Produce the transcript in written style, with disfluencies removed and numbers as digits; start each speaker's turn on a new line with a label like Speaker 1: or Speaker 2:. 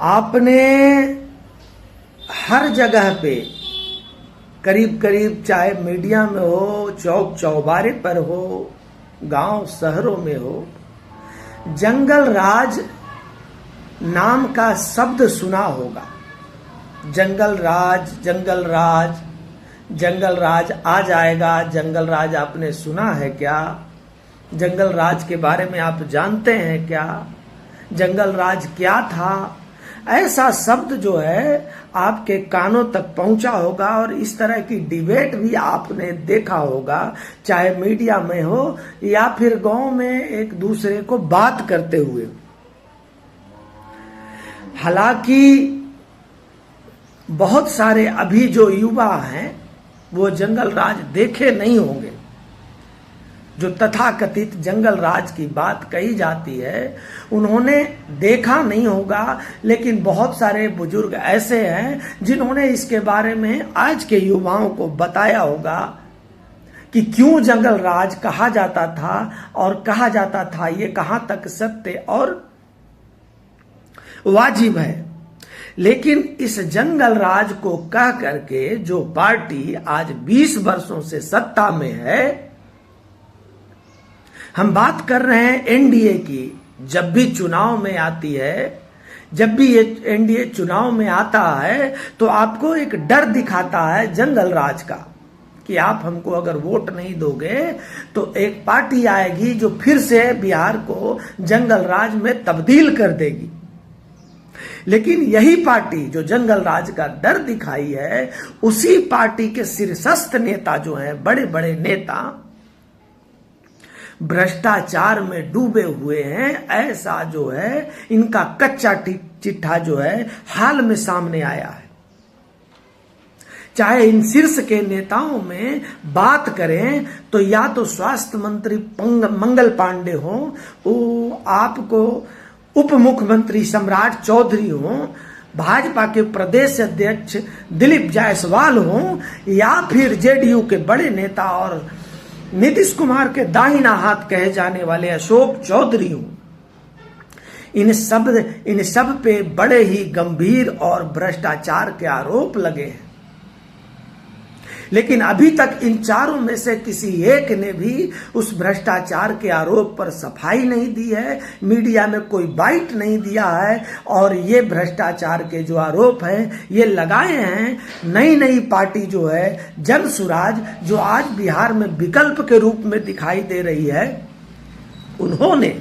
Speaker 1: आपने हर जगह पे करीब करीब, चाहे मीडिया में हो, चौक चौबारे पर हो, गांव शहरों में हो, जंगल राज नाम का शब्द सुना होगा। जंगल राज, जंगल राज, जंगल राज आ जाएगा। जंगल राज आपने सुना है क्या? जंगल राज के बारे में आप जानते हैं क्या? जंगल राज क्या था? ऐसा शब्द जो है आपके कानों तक पहुंचा होगा और इस तरह की डिबेट भी आपने देखा होगा, चाहे मीडिया में हो या फिर गांव में एक दूसरे को बात करते हुए। हालांकि बहुत सारे अभी जो युवा हैं वो जंगल राज देखे नहीं होंगे। जो तथाकथित जंगल राज की बात कही जाती है उन्होंने देखा नहीं होगा, लेकिन बहुत सारे बुजुर्ग ऐसे हैं जिन्होंने इसके बारे में आज के युवाओं को बताया होगा कि क्यों जंगल राज कहा जाता था और कहा जाता था, ये कहां तक सत्य और वाजिब है। लेकिन इस जंगल राज को कह करके जो पार्टी आज 20 वर्षों से सत्ता में है, हम बात कर रहे हैं एनडीए की। जब भी चुनाव में आती है, जब भी ये एनडीए चुनाव में आता है तो आपको एक डर दिखाता है जंगल राज का कि आप हमको अगर वोट नहीं दोगे तो एक पार्टी आएगी जो फिर से बिहार को जंगल राज में तब्दील कर देगी। लेकिन यही पार्टी जो जंगल राज का डर दिखाई है, उसी पार्टी के शीर्षस्थ नेता जो हैं, बड़े बड़े नेता भ्रष्टाचार में डूबे हुए हैं। ऐसा जो है इनका कच्चा चिट्ठा जो है हाल में सामने आया है। चाहे इन शीर्ष के नेताओं में बात करें तो या तो स्वास्थ्य मंत्री मंगल पांडे हो, वो आपको उप मुख्यमंत्री सम्राट चौधरी हो, भाजपा के प्रदेश अध्यक्ष दिलीप जायसवाल हो, या फिर जेडीयू के बड़े नेता और नीतीश कुमार के दाहिना हाथ कहे जाने वाले अशोक चौधरी हो। इन सब पे बड़े ही गंभीर और भ्रष्टाचार के आरोप लगे हैं। लेकिन अभी तक इन चारों में से किसी एक ने भी उस भ्रष्टाचार के आरोप पर सफाई नहीं दी है, मीडिया में कोई बाइट नहीं दिया है। और ये भ्रष्टाचार के जो आरोप हैं ये लगाए हैं नई नई पार्टी जो है जन सुराज, जो आज बिहार में विकल्प के रूप में दिखाई दे रही है। उन्होंने